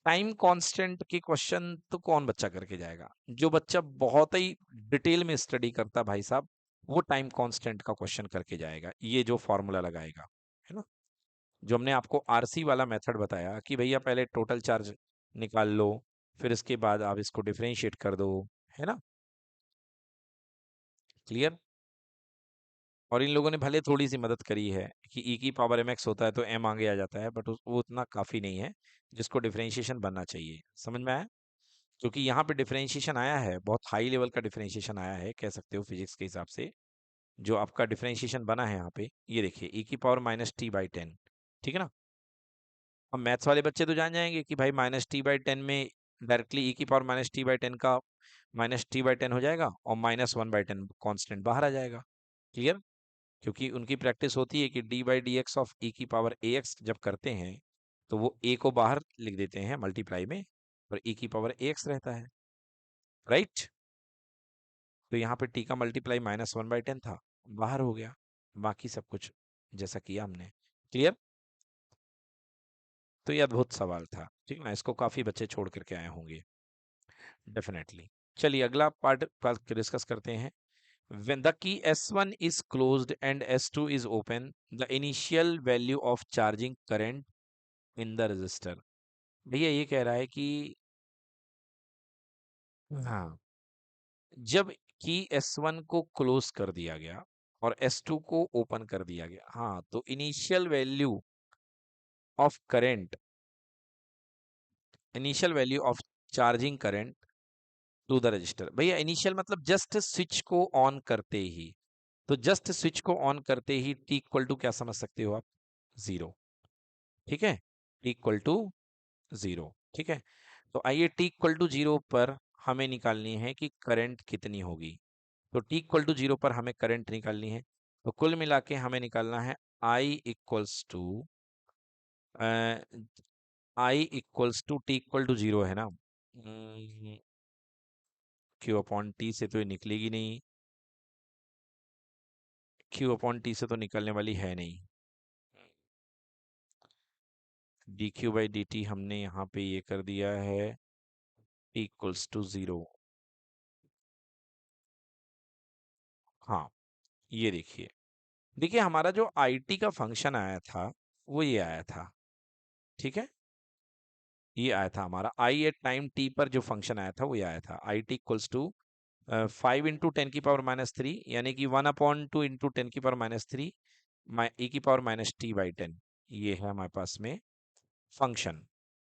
टाइम कांस्टेंट के क्वेश्चन तो कौन बच्चा करके जाएगा? जो बच्चा बहुत ही डिटेल में स्टडी करता भाई साहब, वो टाइम कांस्टेंट का क्वेश्चन करके जाएगा, ये जो फॉर्मूला लगाएगा, है ना? जो हमने आपको आरसी वाला मेथड बताया कि भैया पहले टोटल चार्ज निकाल लो, फिर इसके बाद आप इसको डिफरेंशिएट कर दो, है ना? क्लियर? और इन लोगों ने भले थोड़ी सी मदद करी है कि e⁻mx होता है तो m आगे आ जाता है, बट वो उतना काफी नहीं है जिसको डिफरेंशिएशन बनना चाहिए। समझ में आया? क्योंकि यहाँ पे डिफरेंशिएशन आया है, बहुत हाई लेवल का डिफरेंशिएशन आया है, कह सकते हो फिजिक्स के हिसाब से। जो आपका डिफरेंशिएशन बना है यहाँ पे, ये देखिए e⁻⁻t/10, ठीक है ना? अब मैथ्स वाले बच्चे तो जान जाएंगे कि भाई -t/10 में डायरेक्टली e⁻⁻t/10 का -t/10 हो जाएगा, और -1/10 कांस्टेंट बाहर आ जाएगा। क्लियर? क्योंकि उनकी प्रैक्टिस होती है कि d/dx ऑफ e⁻ax जब करते हैं तो वो a को बाहर लिख देते हैं मल्टीप्लाई में, और e⁻ax रहता है, राइट? तो यहाँ पे t का मल्टीप्लाई -1/10 था, बाहर हो गया, बाकी सब कुछ जैसा किया हमने। क्लियर? तो ये अद्भुत सवाल था, ठीक ना? इसको काफी बच्चे छोड़ करके आए होंगे डेफिनेटली। चलिए अगला पार्ट डिस्कस करते हैं। When the key S1 is closed and S2 is open, the initial value of charging current in the resistor। भैया ये कह रहा है कि हाँ, जब की S1 को क्लोज कर दिया गया और S2 को ओपन कर दिया गया, हाँ, तो initial value of current, initial value of charging current to the register. भैया इनिशियल मतलब जस्ट स्विच को ऑन करते ही, तो जस्ट स्विच को ऑन करते ही टी इक्वल टू क्या समझ सकते हो आप? 0। ठीक है, टी इक्वल टू 0। ठीक है, तो आइए टी इक्वल टू 0 पर हमें निकालनी है कि करंट कितनी होगी। तो टी इक्वल टू 0 पर हमें करंट निकालनी है, तो कुल मिला के हमें निकालना है I equals to T equal to 0 है ना, क्यू अपॉन टी से तो ये निकलेगी नहीं, क्यू अपॉन टी से तो निकलने वाली है नहीं, D Q by D T हमने यहाँ पे ये कर दिया है टी इक्वल्स टू 0। हाँ, ये देखिए, देखिए हमारा जो IT का फंक्शन आया था वो ये आया था, ठीक है, ये आया था हमारा आई एट टाइम टी पर जो फंक्शन आया था वो ये आया था आई टी इक्वल्स टू 5 × 10⁻³ यानी कि 1/2 × 10⁻³ e⁻t/10। ये है हमारे पास में फंक्शन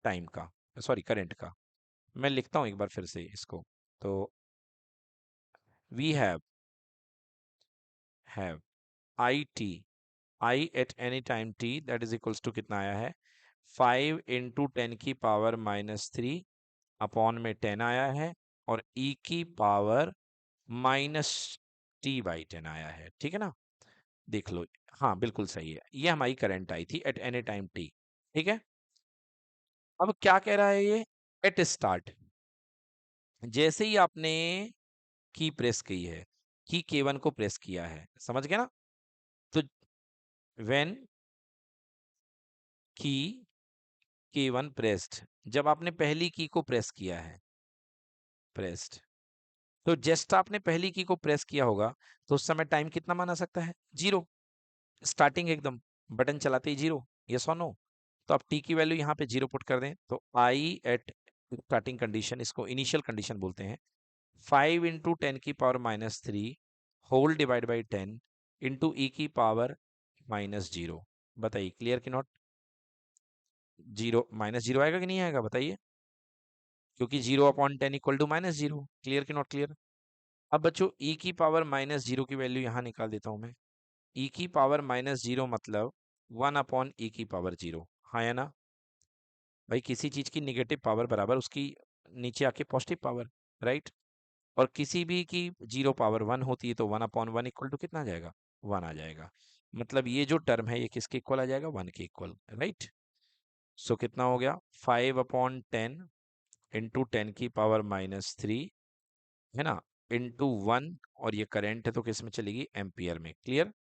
टाइम का, सॉरी करंट का। मैं लिखता हूँ एक बार फिर से इसको, तो we have I at any time t that is equals to कितना आया है? 5 × 10⁻³ अपॉन में 10 आया है, और e⁻⁻t/10 आया है, ठीक है ना? देख लो, हाँ बिल्कुल सही है, ये हमारी करंट आई थी एट एनी टाइम टी। ठीक है, अब क्या कह रहा है ये, एट स्टार्ट, जैसे ही आपने की प्रेस की है, की K1 को प्रेस किया है, समझ गए ना, तो व्हेन की K1 प्रेस्ड, जब आपने पहली की को प्रेस किया है, प्रेस्ड, तो जस्ट आपने पहली की को प्रेस किया होगा, तो उस समय टाइम कितना माना सकता है, 0, स्टार्टिंग एकदम, बटन चलाते ही 0, यस और नो। तो आप टी की वैल्यू यहाँ पे 0 पुट कर दें, तो आई एट स्टार्टिंग कंडीशन, इसको इनिशियल कंडीशन बोलते हैं, 5 into 10⁻³ whole divide by 10 into e⁻⁻0। बताइए क्लियर कि नॉट, 0 -0 आएगा कि नहीं आएगा बताइए, क्योंकि 0/10 = -0, क्लियर कि नॉट क्लियर। अब बच्चों e⁻⁻0 की वैल्यू यहाँ निकाल देता हूं मैं, e⁻⁻0 मतलब 1/e⁻0, हाँ या ना भाई, किसी चीज की निगेटिव पावर बराबर उसकी नीचे आके पॉजिटिव पावर, राइट, और किसी भी की 0 पावर 1 होती है, तो 1/1 इक्वल टू कितना आ जाएगा, 1 आ जाएगा, मतलब ये जो टर्म है ये किसके इक्वल आ जाएगा, 1 के इक्वल, राइट। सो कितना हो गया, 5/10 इंटू 10⁻³ है ना, इंटू 1, और ये करंट है तो किस में चलेगी, एम्पियर में, क्लियर।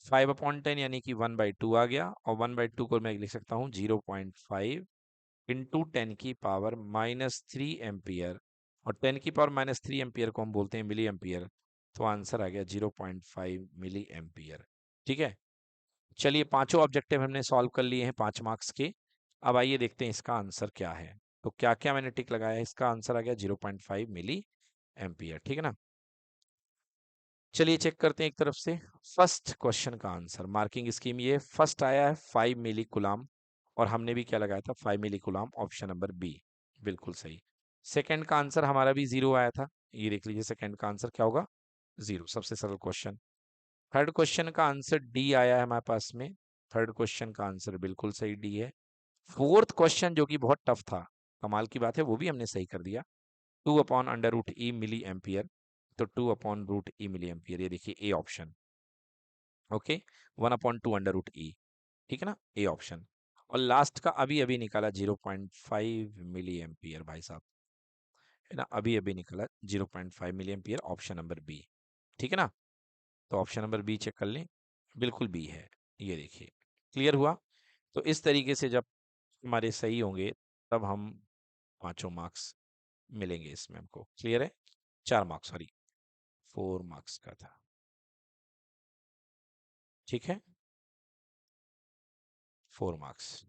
5/10 यानी कि 1/2 आ गया, और 1/2 को मैं लिख सकता हूँ 0.5 इंटू 10⁻³ एम्पियर, और 10⁻³ एम्पियर को हम बोलते हैं मिली एम्पियर, तो आंसर आ गया 0.5 मिली एम्पियर। ठीक है, चलिए पांचों ऑब्जेक्टिव हमने सॉल्व कर लिए हैं 5 मार्क्स के। अब आइए देखते हैं इसका आंसर क्या है, तो क्या क्या मैंने टिक लगाया है, इसका आंसर आ गया 0.5 मिली एम्पियर, ठीक है ना। चलिए चेक करते हैं एक तरफ से, फर्स्ट क्वेश्चन का आंसर, मार्किंग स्कीम ये फर्स्ट आया है 5 मिली कुलाम, और हमने भी क्या लगाया था 5 मिली कुलाम, ऑप्शन नंबर बी, बिल्कुल सही। सेकंड का आंसर हमारा भी 0 आया था, ये देख लीजिए सेकंड का आंसर क्या होगा, 0, सबसे सरल क्वेश्चन। थर्ड क्वेश्चन का आंसर डी आया है हमारे पास में, थर्ड क्वेश्चन का आंसर बिल्कुल सही डी है। फोर्थ क्वेश्चन जो कि बहुत टफ था, कमाल की बात है, वो भी हमने सही कर दिया, 2/√E मिली एम्पियर, तो 2/√E मिली एम्पियर, ये देखिए ए ऑप्शन, ओके, 1/2√E, ठीक है ना, ए ऑप्शन। और लास्ट का अभी अभी निकाला 0.5 मिली एम्पियर भाई साहब, है ना, अभी अभी निकाला 0.5 milliampere, option number B, ठीक है ना। तो ऑप्शन नंबर बी चेक कर लें, बिल्कुल बी है, ये देखिए, क्लियर हुआ। तो इस तरीके से जब हमारे सही होंगे, तब हम पांचों मार्क्स मिलेंगे इसमें हमको, क्लियर है, 4 मार्क्स, सॉरी 4 मार्क्स का था, ठीक है, 4 मार्क्स।